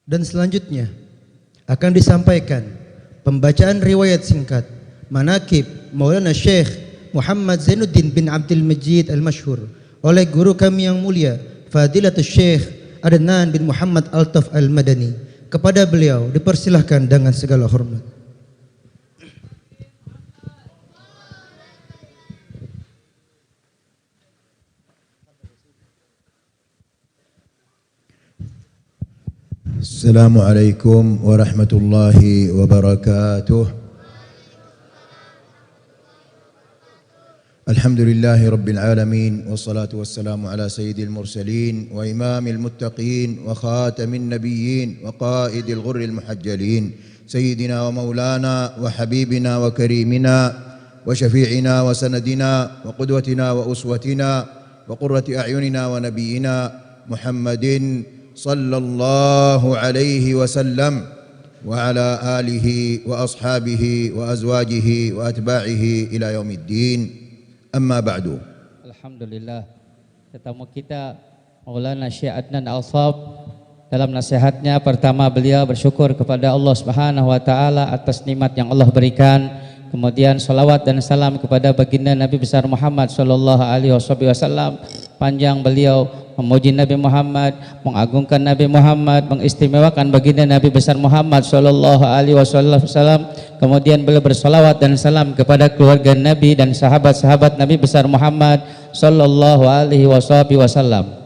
Dan selanjutnya akan disampaikan pembacaan riwayat singkat Manaqib Maulana Syekh Muhammad Zainuddin bin Abdul Majid Al-Masyhur oleh guru kami yang mulia Fadilatul Syekh Adnan bin Muhammad Altaf Al-Madani. Kepada beliau dipersilahkan dengan segala hormat. Assalamualaikum warahmatullahi wabarakatuh. Alhamdulillahi rabbil alamin, wassalatu wassalamu ala sayyidil mursalin wa imamil muttaqin wa khatamin nabiyyin wa qaidil ghurril muhajjalin sayyidina wa maulana wa habibina wa karimina wa syafi'ina wa sanadina wa qudwatina wa uswatina wa qurrati a'yunina wa nabiyyina Muhammadin sallallahu alaihi wasallam wa ala alihi wa ashabihi wa azwajihi wa atba'ihi ila yaumiddin. Amma ba'du. Alhamdulillah, tetamu kita Maulana Syekh Adnan Altaf dalam nasihatnya pertama beliau bersyukur kepada Allah Subhanahu wa taala atas nikmat yang Allah berikan. Kemudian salawat dan salam kepada baginda Nabi besar Muhammad sallallahu alaihi wasallam. Panjang beliau memuji Nabi Muhammad, mengagungkan Nabi Muhammad, mengistimewakan baginda Nabi besar Muhammad sallallahu alaihi wasallam. Kemudian beliau bersalawat dan salam kepada keluarga Nabi dan sahabat-sahabat Nabi besar Muhammad sallallahu alaihi wasallam.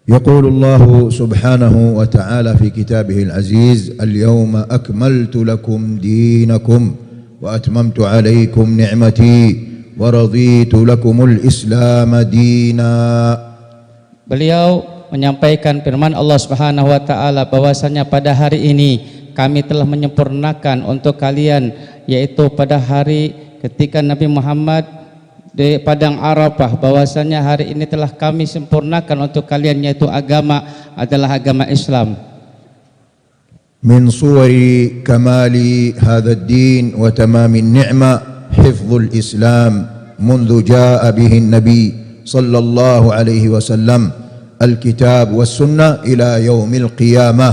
يقول الله سبحانه وتعالى في كتابه العزيز: اليوم أكملت لكم دينكم وأتممت عليكم نعمتي ورضيت لكم الإسلام دينا. Beliau menyampaikan firman Allah Subhanahu wa taala bahwasanya pada hari ini kami telah menyempurnakan untuk kalian, yaitu pada hari ketika Nabi Muhammad di padang Arafah, bahwasanya hari ini telah kami sempurnakan untuk kalian, yaitu agama adalah agama Islam. من صور كمال هذا الدين وتمام النعمة حفظ الإسلام منذ جاء به النبي صلى الله عليه وسلم الكتاب والسنة إلى يوم القيامة.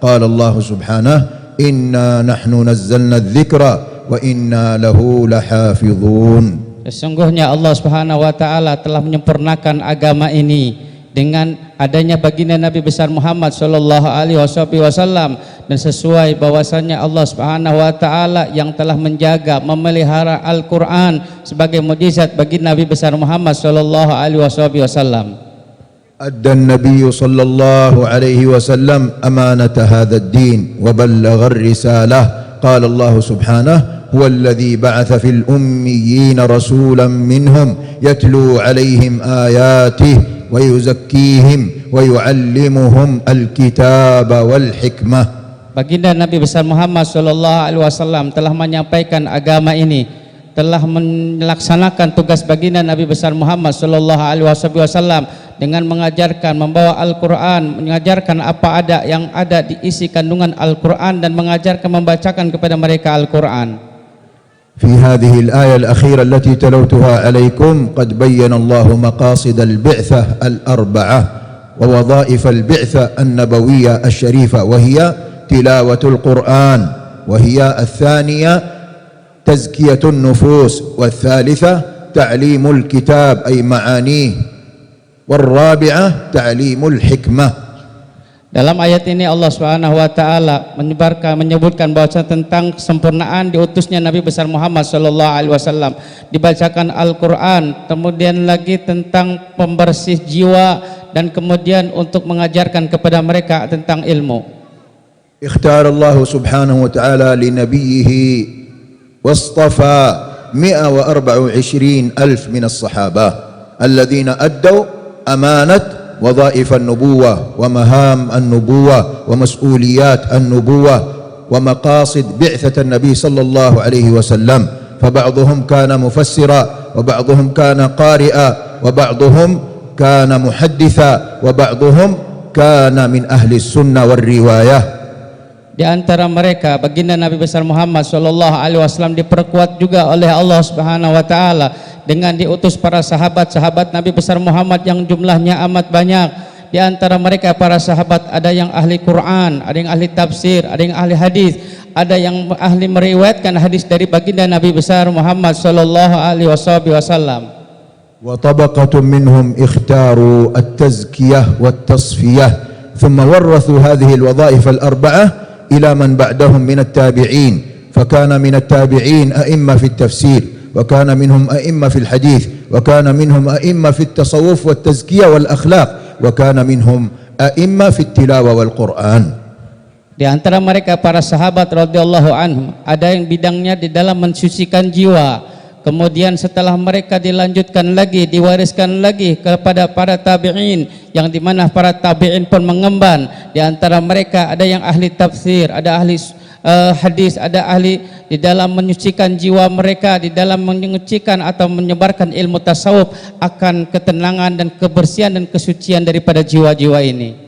قال الله سبحانه: إنا نحن نزلنا الذكر وإنا له لحافظون. Sesungguhnya Allah Subhanahu wa taala telah menyempurnakan agama ini dengan adanya baginda Nabi besar Muhammad sallallahu alaihi wasallam, dan sesuai bahwasanya Allah Subhanahu wa taala yang telah menjaga memelihara Al-Qur'an sebagai mukjizat bagi Nabi besar Muhammad sallallahu alaihi wasallam. أدى النبي صلى الله عليه وسلم أمانة هذا الدين وبلغ الرسالة. قال الله سبحانه: هو الذي بعث في الأميين رسولا منهم يتلو عليهم آياته ويزكيهم ويعلمهم الكتاب والحكمة. Baginda Nabi besar Muhammad sallallahu alaihi wasallam telah menyampaikan agama ini, telah melaksanakan tugas baginda Nabi besar Muhammad sallallahu alaihi wasallam dengan mengajarkan, membawa Al-Qur'an, mengajarkan apa ada yang ada diisi kandungan Al-Qur'an, dan mengajarkan, membacakan kepada mereka Al-Qur'an. في هذه الآية الأخيرة التي تلوتها عليكم قد بين الله مقاصد البعثة الأربعة ووظائف البعثة النبوية الشريفة، وهي تلاوة القرآن، وهي الثانية تزكية النفوس، والثالثة تعليم الكتاب أي معانيه، والرابعة تعليم الحكمة. Dalam ayat ini Allah Subhanahu wa taala menyebutkan bahwa tentang kesempurnaan diutusnya Nabi besar Muhammad sallallahu alaihi wasallam, dibacakan Al-Qur'an, kemudian lagi tentang pembersih jiwa, dan kemudian untuk mengajarkan kepada mereka tentang ilmu. اختار الله سبحانه وتعالى لنبيه واصطفى 124 ألف من الصحابة الذين أدوا أمانة وظائف النبوة ومهام النبوة ومسؤوليات النبوة ومقاصد بعثة النبي صلى الله عليه وسلم. فبعضهم كان مفسرا، وبعضهم كان قارئا، وبعضهم كان محدثا، وبعضهم كان من أهل السنة والرواية. Di antara mereka baginda Nabi besar Muhammad sallallahu alaihi wasallam diperkuat juga oleh Allah Subhanahu wa taala dengan diutus para sahabat-sahabat Nabi besar Muhammad yang jumlahnya amat banyak, di antara mereka para sahabat ada yang ahli Quran, ada yang ahli tafsir, ada yang ahli hadis, ada yang ahli meriwayatkan hadis dari baginda Nabi besar Muhammad sallallahu alaihi wasallam. وطبقة منهم اختاروا التزكية والتصفية ثم ورثوا هذه الوظائف الأربعة إلى من بعدهم من التابعين، فكان من التابعين أئمة في التفسير، وكان منهم أئمة في الحديث، وكان منهم أئمة في التصوف والتزكية والأخلاق، وكان منهم أئمة في التلاوة والقرآن. Di antara mereka para sahabat radhiyallahu anhum ada yang bidangnya di dalam mensucikan jiwa. Kemudian setelah mereka dilanjutkan lagi, diwariskan lagi kepada para tabi'in, yang dimana para tabi'in pun mengemban. Di antara mereka ada yang ahli tafsir, ada ahli hadis, ada ahli di dalam menyucikan jiwa mereka, di dalam menyucikan atau menyebarkan ilmu tasawuf akan ketenangan dan kebersihan dan kesucian daripada jiwa-jiwa ini.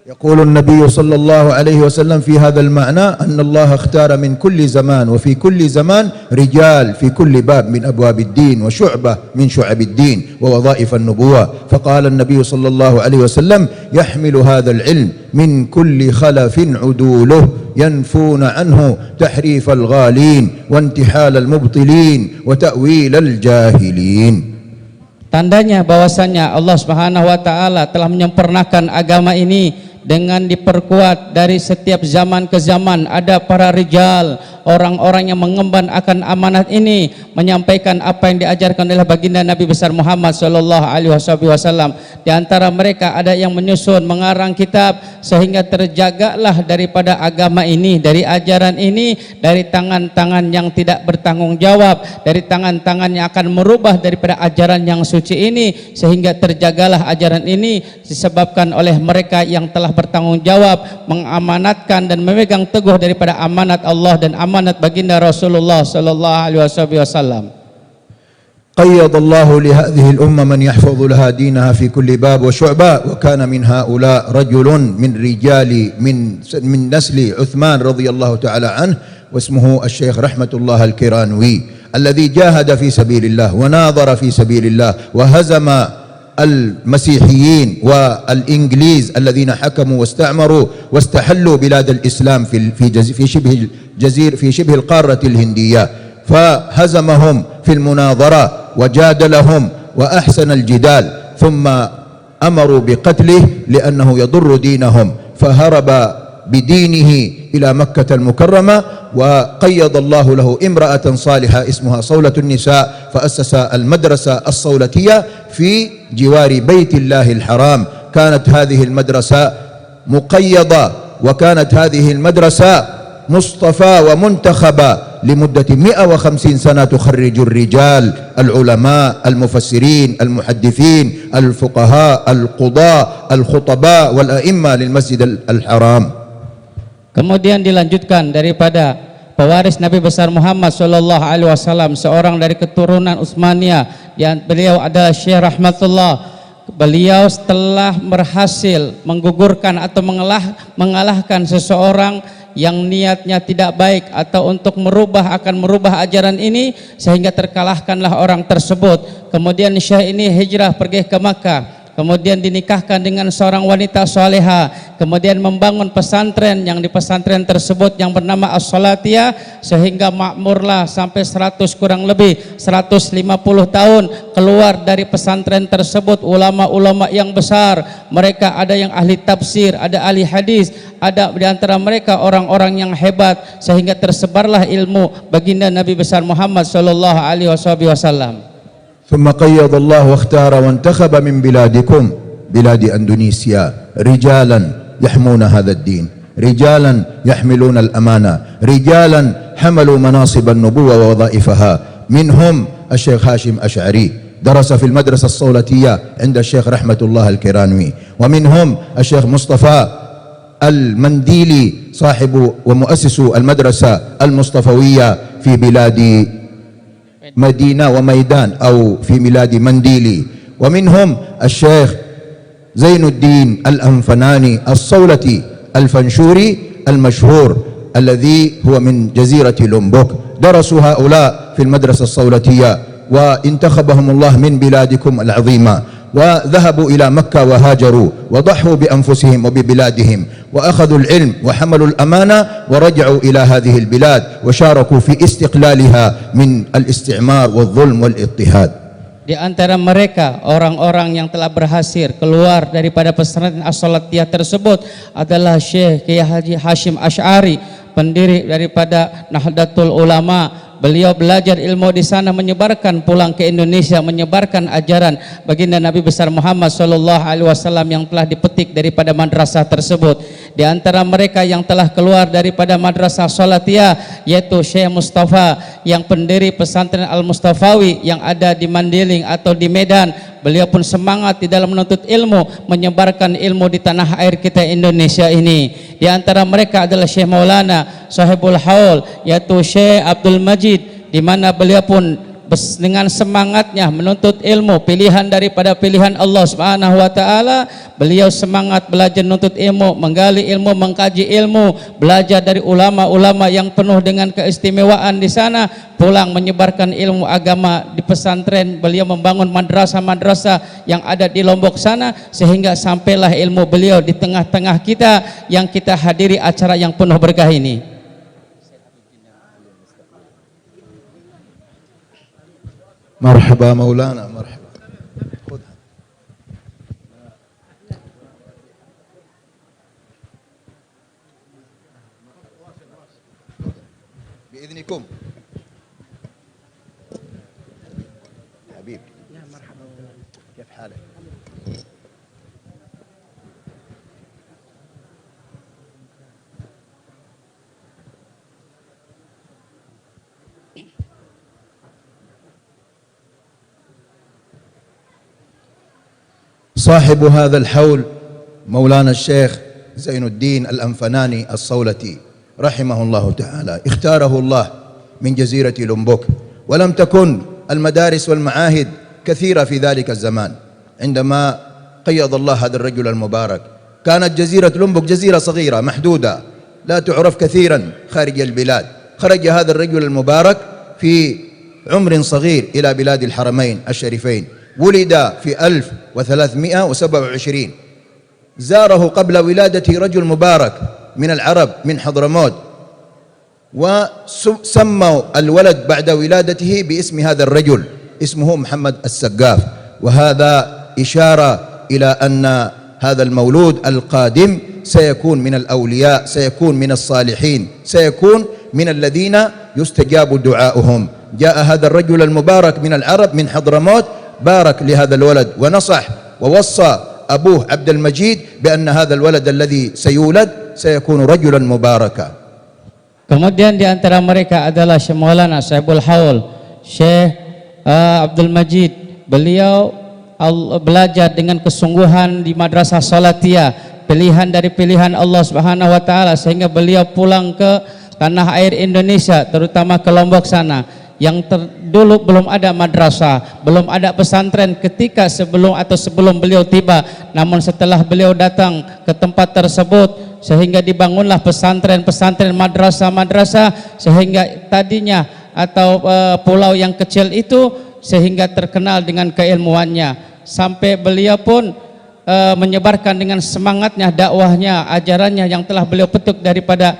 يقول النبي صلى الله عليه وسلم في هذا المعنى أن الله اختار من كل زمان وفي كل زمان رجال في كل باب من أبواب الدين وشعبة من شعب الدين ووظائف النبوة، فقال النبي صلى الله عليه وسلم يحمل هذا العلم من كل خلف عدوله ينفون عنه تحريف الغالين وانتحال المبطلين وتأويل الجاهلين. Tandanya bahwasanya Allah Subhanahu wa taala telah menyempurnakan agama ini dengan diperkuat dari setiap zaman ke zaman. Ada para rijal, orang-orang yang mengemban akan amanat ini, menyampaikan apa yang diajarkan oleh baginda Nabi besar Muhammad sallallahu alaihi wasallam. Di antara mereka ada yang menyusun, mengarang kitab sehingga terjagalah daripada agama ini, dari ajaran ini, dari tangan-tangan yang tidak bertanggung jawab, dari tangan-tangan yang akan merubah daripada ajaran yang suci ini, sehingga terjagalah ajaran ini disebabkan oleh mereka yang telah bertanggung jawab, mengamanatkan dan memegang teguh daripada amanat Allah dan amanat baginda Rasulullah sallallahu alaihi wasallam. قيض الله لهذه الأمة من يحفظ لها دينها في كل باب وشعبة، وكان من هؤلاء رجل من رجال من نسل عثمان رضي الله تعالى عنه، واسمه الشيخ رحمة الله الكرانوي، الذي جاهد في سبيل الله وناظر في سبيل الله وهزم المسيحيين والإنجليز الذين حكموا واستعمروا واستحلوا بلاد الإسلام في شبه القارة الهندية، فهزمهم في المناظرة وجادلهم وأحسن الجدال، ثم أمروا بقتله لأنه يضر دينهم، فهرب بدينه إلى مكة المكرمة، وقيض الله له امرأة صالحة اسمها صولة النساء، فأسس المدرسة الصولتية في جوار بيت الله الحرام. كانت هذه المدرسة مقيضة، وكانت هذه المدرسة مصطفى ومنتخبة لمدة 150 سنة تخرج الرجال العلماء المفسرين المحدثين الفقهاء القضاة الخطباء والأئمة للمسجد الحرام. Kemudian dilanjutkan daripada pewaris Nabi besar Muhammad sallallahu alaihi wasallam, seorang dari keturunan Utsmaniyah, yang beliau adalah Syekh Rahmatullah. Beliau telah berhasil menggugurkan atau mengalahkan seseorang yang niatnya tidak baik atau untuk akan merubah ajaran ini, sehingga terkalahkanlah orang tersebut. Kemudian Syekh ini hijrah pergi ke Makkah, kemudian dinikahkan dengan seorang wanita soleha, kemudian membangun pesantren, yang di pesantren tersebut yang bernama As-Salatiyah, sehingga makmurlah sampai 150 tahun. Keluar dari pesantren tersebut ulama-ulama yang besar, mereka ada yang ahli tafsir, ada ahli hadis, ada di antara mereka orang-orang yang hebat, sehingga tersebarlah ilmu baginda Nabi besar Muhammad sallallahu alaihi wasallam. ثم قيض الله واختار وانتخب من بلادكم بلاد أندونيسيا رجالا يحمون هذا الدين، رجالا يحملون الأمانة، رجالا حملوا مناصب النبوة ووظائفها. منهم الشيخ هاشم أشعري، درس في المدرسة الصولتية عند الشيخ رحمة الله الكرانوي، ومنهم الشيخ مصطفى المنديلي صاحب ومؤسس المدرسة المصطفوية في بلاد مدينة وميدان أو في ميلاد منديلي، ومنهم الشيخ زين الدين الأنفناني الصولتي الفنشوري المشهور الذي هو من جزيرة لومبوك. درسوا هؤلاء في المدرسة الصولتية وانتخبهم الله من بلادكم العظيمة، وذهبوا إلى مكة وهاجروا وضحوا بأنفسهم وببلادهم وأخذوا العلم وحملوا الأمانة ورجعوا إلى هذه البلاد وشاركوا في استقلالها من الاستعمار والظلم والاضطهاد. Di antara mereka orang-orang yang telah berhasil keluar daripada pesantren As-Salatiyah tersebut adalah Syekh Kiai Haji Hashim Asy'ari, pendiri daripada Nahdlatul Ulama. Beliau belajar ilmu di sana, menyebarkan pulang ke Indonesia, menyebarkan ajaran baginda Nabi besar Muhammad sallallahu alaihi wasallam yang telah dipetik daripada madrasah tersebut. Di antara mereka yang telah keluar daripada madrasah Salatiyah yaitu Syekh Mustafa yang pendiri pesantren Al-Mustafawi yang ada di Mandiling atau di Medan. Beliau pun semangat di dalam menuntut ilmu, menyebarkan ilmu di tanah air kita Indonesia ini. Di antara mereka adalah Syekh Maulana Sahibul Haul yaitu Syekh Abdul Majid, di mana beliau pun dengan semangatnya menuntut ilmu, pilihan daripada pilihan Allah Subhanahu wa taala. Beliau semangat belajar menuntut ilmu, menggali ilmu, mengkaji ilmu, belajar dari ulama-ulama yang penuh dengan keistimewaan di sana, pulang menyebarkan ilmu agama di pesantren. Beliau membangun madrasah-madrasah yang ada di Lombok sana, sehingga sampailah ilmu beliau di tengah-tengah kita yang kita hadiri acara yang penuh berkah ini. مرحبا مولانا مرحبا. خذها. بإذنكم حبيب. يا مرحبا. كيف حالك؟ صاحب هذا الحول مولانا الشيخ زين الدين الأنفناني الصولتي رحمه الله تعالى. اختاره الله من جزيرة لومبوك، ولم تكن المدارس والمعاهد كثيرة في ذلك الزمان عندما قيض الله هذا الرجل المبارك. كانت جزيرة لومبوك جزيرة صغيرة محدودة لا تعرف كثيرا خارج البلاد. خرج هذا الرجل المبارك في عمر صغير إلى بلاد الحرمين الشريفين. ولد في 1327. زاره قبل ولادته رجل مبارك من العرب من حضرموت، وسموا الولد بعد ولادته باسم هذا الرجل، اسمه محمد السقاف. وهذا إشارة إلى أن هذا المولود القادم سيكون من الأولياء، سيكون من الصالحين، سيكون من الذين يستجاب دعاؤهم. جاء هذا الرجل المبارك من العرب من حضرموت، بارك لهذا الولد ونصح ووصى أبوه عبد المجيد بأن هذا الولد الذي سيولد سيكون رجلا مباركا. Kemudian di antara mereka adalah Syekh Maulana Sahibul Haul, Syekh Abdul Majid. Beliau belajar dengan kesungguhan di Madrasah Salatiyah, pilihan dari pilihan Allah Subhanahu wa taala, sehingga beliau pulang ke tanah air Indonesia, terutama ke Lombok sana. Yang dulu belum ada madrasah, belum ada pesantren ketika sebelum beliau tiba. Namun setelah beliau datang ke tempat tersebut, sehingga dibangunlah pesantren-pesantren, madrasah-madrasah, sehingga tadinya atau pulau yang kecil itu sehingga terkenal dengan keilmuannya, sampai beliau pun menyebarkan dengan semangatnya dakwahnya, ajarannya yang telah beliau petik daripada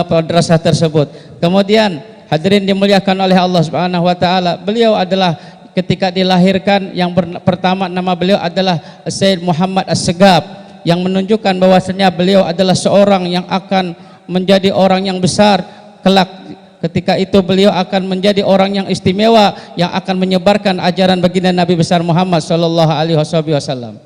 madrasah tersebut. Kemudian hadirin dimuliakan oleh Allah Subhanahu wa taala, beliau adalah ketika dilahirkan yang pertama nama beliau adalah Sayyid Muhammad As-Segaf, yang menunjukkan bahwasanya beliau adalah seorang yang akan menjadi orang yang besar kelak. Ketika itu beliau akan menjadi orang yang istimewa yang akan menyebarkan ajaran baginda Nabi besar Muhammad sallallahu alaihi wasallam.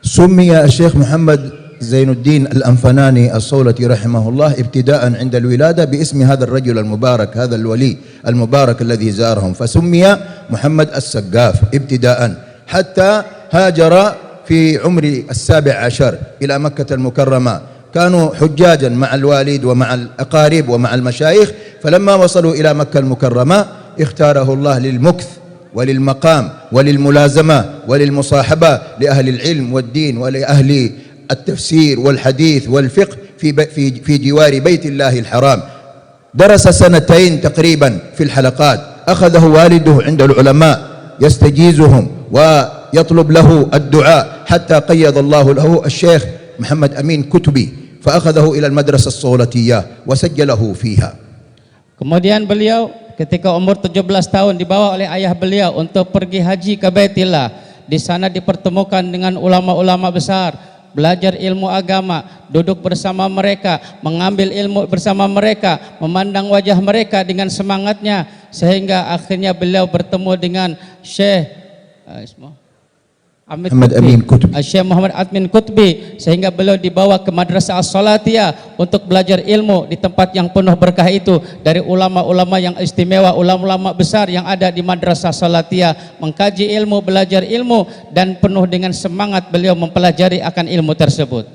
سمي الشيخ محمد زين الدين الأنفناني الصولتي رحمه الله ابتداء عند الولادة باسم هذا الرجل المبارك، هذا الولي المبارك الذي زارهم، فسمي محمد السقاف ابتداء، حتى هاجر في عمر 17 إلى مكة المكرمة. كانوا حجاجا مع الوالد ومع الأقارب ومع المشايخ، فلما وصلوا إلى مكة المكرمة اختاره الله للمكث وللمقام وللملازمة وللمصاحبة لأهل العلم والدين ولأهل التفسير والحديث والفقه في جوار بيت الله الحرام. درس 2 تقريبا في الحلقات، أخذه والده عند العلماء يستجيزهم يطلب له الدعاء حتى قيض الله له الشيخ محمد أمين كتبي فأخذه إلى المدرسة الصولتية وسجله فيها. Kemudian beliau ketika umur 17 tahun dibawa oleh ayah beliau untuk pergi haji ke Baitillah. Di sana dipertemukan dengan ulama-ulama besar, belajar ilmu agama, duduk bersama mereka, mengambil ilmu bersama mereka, memandang wajah mereka dengan semangatnya, sehingga akhirnya beliau bertemu dengan Syekh Muhammad Amin Kutbi. Syekh Muhammad Amin Kutbi, sehingga beliau dibawa ke Madrasah As-Salatiyah untuk belajar ilmu di tempat yang penuh berkah itu, dari ulama-ulama yang istimewa, ulama-ulama besar yang ada di Madrasah Salatiyah, mengkaji ilmu, belajar ilmu, dan penuh dengan semangat beliau mempelajari akan ilmu tersebut.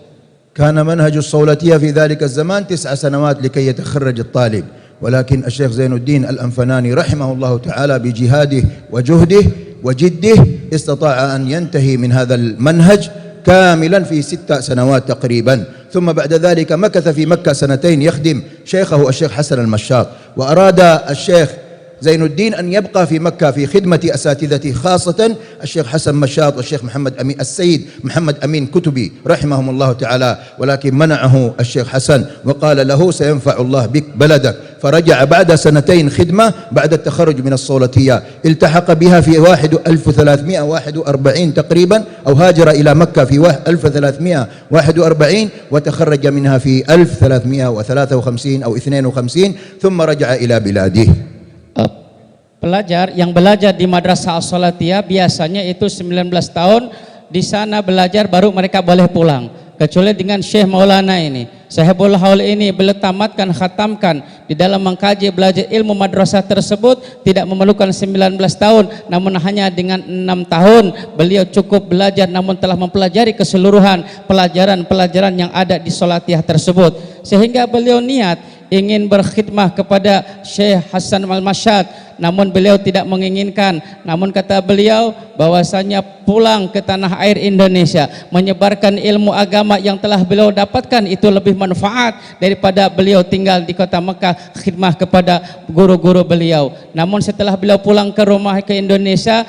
كان منهج الصولتية في ذلك الزمان 9 سنوات لكي يتخرج الطالب، ولكن الشيخ زين الدين الأنفناني رحمه الله تعالى بجهاده وجهده وجده استطاع أن ينتهي من هذا المنهج كاملا في 6 سنوات تقريبا. ثم بعد ذلك مكث في مكة 2 سنين يخدم شيخه الشيخ حسن المشاط، وأراد الشيخ زين الدين أن يبقى في مكة في خدمة أساتذته، خاصة الشيخ حسن مشاط والشيخ السيد محمد أمين كتبي رحمهم الله تعالى، ولكن منعه الشيخ حسن وقال له سينفع الله بك بلدك. فرجع بعد 2 خدمة بعد التخرج من الصولتية، التحق بها في 1341 تقريبا، أو هاجر إلى مكة في 1341 وتخرج منها في 1353 أو 52 ثم رجع إلى بلاده. Pelajar yang belajar di Madrasah As-Salatiyah biasanya itu 19 tahun di sana belajar baru mereka boleh pulang, kecuali dengan Syekh Maulana ini, Sahibul Haul ini, beliau tamatkan, khatamkan di dalam mengkaji belajar ilmu madrasah tersebut tidak memerlukan 19 tahun, namun hanya dengan 6 tahun beliau cukup belajar, namun telah mempelajari keseluruhan pelajaran-pelajaran yang ada di Salatiyah tersebut, sehingga beliau niat ingin berkhidmah kepada Syekh Hasan Al-Mashad, namun beliau tidak menginginkan. Namun kata beliau bahwasanya pulang ke tanah air Indonesia menyebarkan ilmu agama yang telah beliau dapatkan itu lebih manfaat daripada beliau tinggal di kota Mekah khidmah kepada guru-guru beliau. Namun setelah beliau pulang ke rumah ke Indonesia,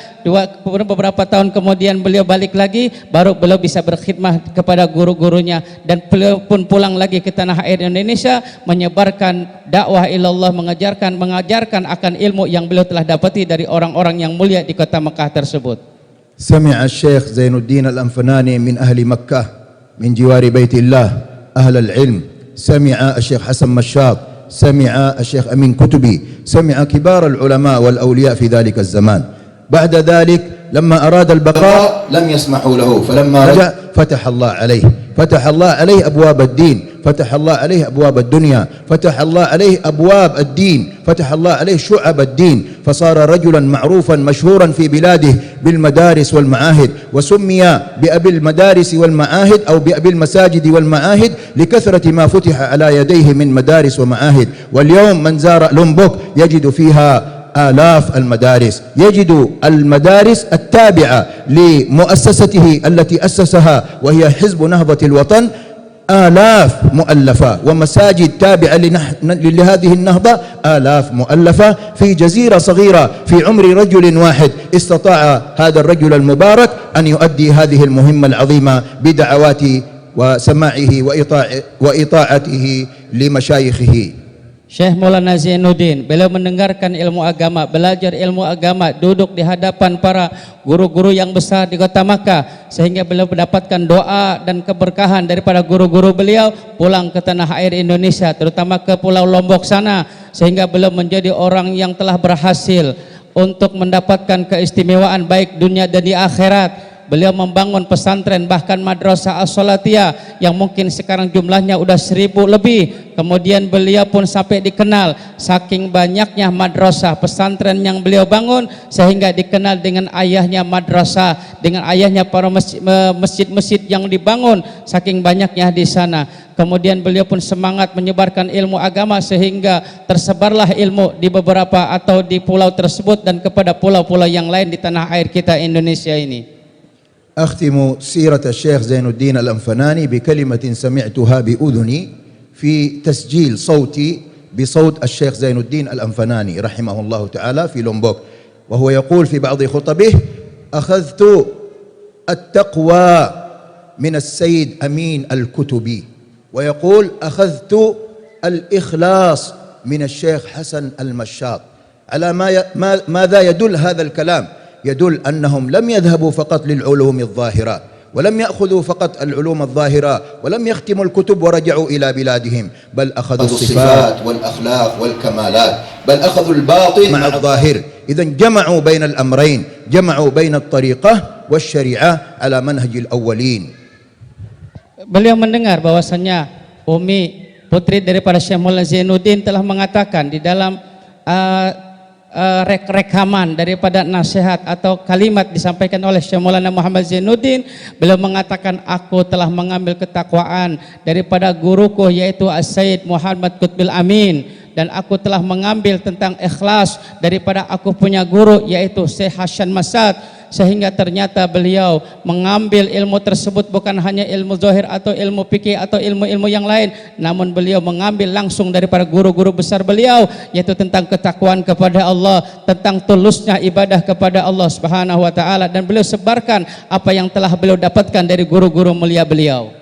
beberapa tahun kemudian beliau balik lagi, baru beliau bisa berkhidmah kepada guru-gurunya, dan beliau pun pulang lagi ke tanah air Indonesia menyebarkan dakwah ilallah, mengajarkan akan ilmu yang beliau telah dapati dari orang-orang yang mulia di kota Mekah tersebut. سمع الشيخ زين الدين الأنفناني من أهل مكة من جوار بيت الله أهل العلم، سمع الشيخ حسن مشاط، سمع الشيخ أمين كتبي، سمع كبار العلماء والأولياء في ذلك الزمان. بعد ذلك لما أراد البقاء لم يسمحوا له، فلما رجع فتح الله عليه، فتح الله عليه أبواب الدين، فتح الله عليه أبواب الدنيا، فتح الله عليه أبواب الدين، فتح الله عليه شعب الدين، فصار رجلا معروفا مشهورا في بلاده بالمدارس والمعاهد، وسمي بأبي المدارس والمعاهد أو بأبي المساجد والمعاهد لكثرة ما فتح على يديه من مدارس ومعاهد. واليوم من زار لومبوك يجد فيها آلاف المدارس، يجد المدارس التابعة لمؤسسته التي أسسها وهي حزب نهضة الوطن، آلاف مؤلفة، ومساجد تابعة لهذه النهضة آلاف مؤلفة في جزيرة صغيرة في عمر رجل واحد. استطاع هذا الرجل المبارك أن يؤدي هذه المهمة العظيمة بدعوات وسماعه وإطاعته لمشايخه. Syekh Maulana Zainuddin, beliau mendengarkan ilmu agama, belajar ilmu agama, duduk di hadapan para guru-guru yang besar di kota Makkah, sehingga beliau mendapatkan doa dan keberkahan daripada guru-guru beliau, pulang ke tanah air Indonesia, terutama ke Pulau Lombok sana, sehingga beliau menjadi orang yang telah berhasil untuk mendapatkan keistimewaan baik dunia dan di akhirat. Beliau membangun pesantren, bahkan Madrasah As-Salatiyah yang mungkin sekarang jumlahnya udah 1000 lebih. Kemudian beliau pun sampai dikenal saking banyaknya madrasah pesantren yang beliau bangun, sehingga dikenal dengan ayahnya madrasah, dengan ayahnya para masjid-masjid yang dibangun saking banyaknya di sana. Kemudian beliau pun semangat menyebarkan ilmu agama, sehingga tersebarlah ilmu di beberapa atau di pulau tersebut dan kepada pulau-pulau yang lain di tanah air kita Indonesia ini. أختم سيرة الشيخ زين الدين الأنفناني بكلمة سمعتها بأذني في تسجيل صوتي بصوت الشيخ زين الدين الأنفناني رحمه الله تعالى في لومبوك، وهو يقول في بعض خطبه: أخذت التقوى من السيد أمين الكتبي، ويقول أخذت الإخلاص من الشيخ حسن المشاط. على ماذا يدل هذا الكلام؟ يدل أنهم لم يذهبوا فقط للعلوم الظاهرة، ولم يأخذوا فقط العلوم الظاهرة، ولم يختموا الكتب ورجعوا إلى بلادهم، بل أخذوا الصفات والأخلاق والكمالات، بل أخذوا الباطن مع الظاهر. إذن جمعوا بين الأمرين، جمعوا بين الطريقة والشريعة على منهج الأولين. Beliau mendengar bahwasanya Umi putri daripada Syekh Maulana Zainuddin telah mengatakan di dalam rekaman daripada nasihat atau kalimat disampaikan oleh Syekh Maulana Muhammad Zainuddin, beliau mengatakan, aku telah mengambil ketakwaan daripada guruku yaitu As-Sayyid Muhammad Qutbil Amin, dan aku telah mengambil tentang ikhlas daripada aku punya guru yaitu Syekh Hasan Masad, sehingga ternyata beliau mengambil ilmu tersebut bukan hanya ilmu zahir atau ilmu fikih atau ilmu-ilmu yang lain, namun beliau mengambil langsung daripada guru-guru besar beliau, yaitu tentang ketakwaan kepada Allah, tentang tulusnya ibadah kepada Allah Subhanahu wa taala, dan beliau sebarkan apa yang telah beliau dapatkan dari guru-guru mulia beliau.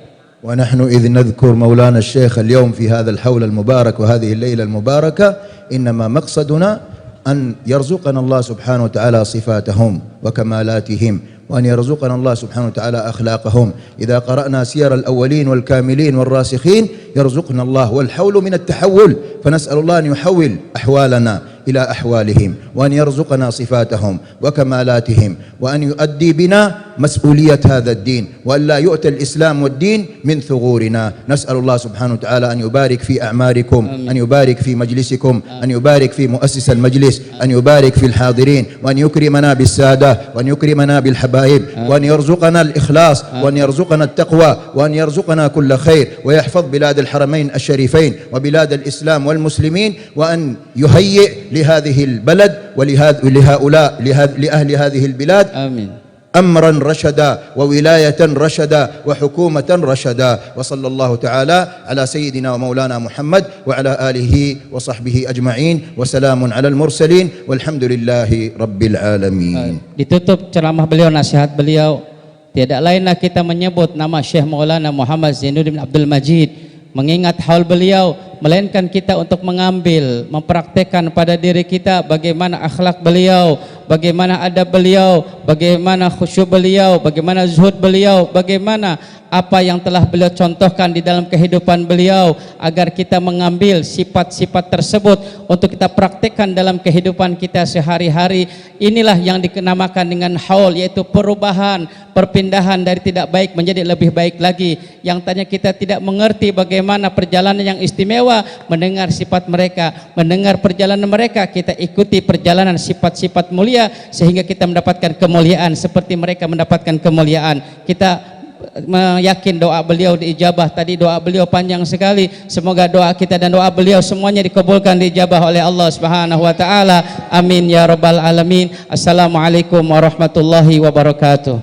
ونحن إذ نذكر مولانا الشيخ اليوم في هذا الحول المبارك وهذه الليلة المباركة، إنما مقصدنا أن يرزقنا الله سبحانه وتعالى صفاتهم وكمالاتهم، وأن يرزقنا الله سبحانه وتعالى أخلاقهم. إذا قرأنا سير الأولين والكاملين والراسخين يرزقنا الله، والحول من التحول، فنسأل الله أن يحول أحوالنا إلى أحوالهم، وأن يرزقنا صفاتهم وكمالاتهم، وأن يؤدي بنا مسؤولية هذا الدين، وأن لا يؤتى الإسلام والدين من ثغورنا. نسأل الله سبحانه وتعالى أن يبارك في أعماركم، أن يبارك في مجلسكم، أن يبارك في مؤسس المجلس، أن يبارك في الحاضرين، وأن يكرمنا بالسادة، وأن يكرمنا بالحبائب، وأن يرزقنا الإخلاص، وأن يرزقنا التقوى، وأن يرزقنا كل خير، ويحفظ بلاد الحرمين الشريفين وبلاد الإسلام والمسلمين، وأن يهيئ لهذه البلد ولهؤلاء لأهل هذه البلاد Amin. أمرا رشدا وولاية رشدا وحكومة رشدا. وصلى الله تعالى على سيدنا ومولانا محمد وعلى آله وصحبه أجمعين، وسلام على المرسلين، والحمد لله رب العالمين. Ditutup ceramah beliau, nasihat beliau, tidak lainlah kita menyebut nama Syekh Maulana Muhammad Zainuddin bin Abdul Majid, mengingat haul beliau, melainkan kita untuk mengambil, mempraktekkan pada diri kita bagaimana akhlak beliau, bagaimana adab beliau, bagaimana khusyuk beliau, bagaimana zuhud beliau, bagaimana apa yang telah beliau contohkan di dalam kehidupan beliau, agar kita mengambil sifat-sifat tersebut untuk kita praktekkan dalam kehidupan kita sehari-hari. Inilah yang dikenamakan dengan haul, yaitu perubahan, perpindahan dari tidak baik menjadi lebih baik lagi. Yang tanya kita tidak mengerti bagaimana perjalanan yang istimewa, mendengar sifat mereka, mendengar perjalanan mereka, kita ikuti perjalanan sifat-sifat mulia sehingga kita mendapatkan kemuliaan seperti mereka mendapatkan kemuliaan. Kita meyakin doa beliau diijabah. Tadi doa beliau panjang sekali. Semoga doa kita dan doa beliau semuanya dikabulkan, diijabah oleh Allah Subhanahu wa taala. Amin ya rabbal alamin. Assalamualaikum warahmatullahi wabarakatuh.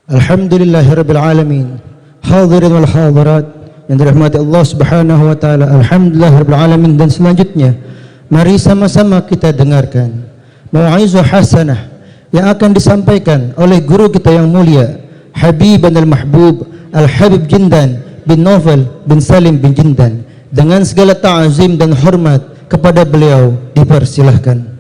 Alhamdulillahirabbil alamin. Hadirin wal hadirat yang dirahmati Allah Subhanahu wa taala. Alhamdulillahirabbil alamin. Dan selanjutnya mari sama-sama kita dengarkan mau'izah hasanah yang akan disampaikan oleh guru kita yang mulia, Habib al-Mahbub Al-Habib Jindan bin Novel bin Salim bin Jindan. Dengan segala ta'azim dan hormat kepada beliau, dipersilahkan.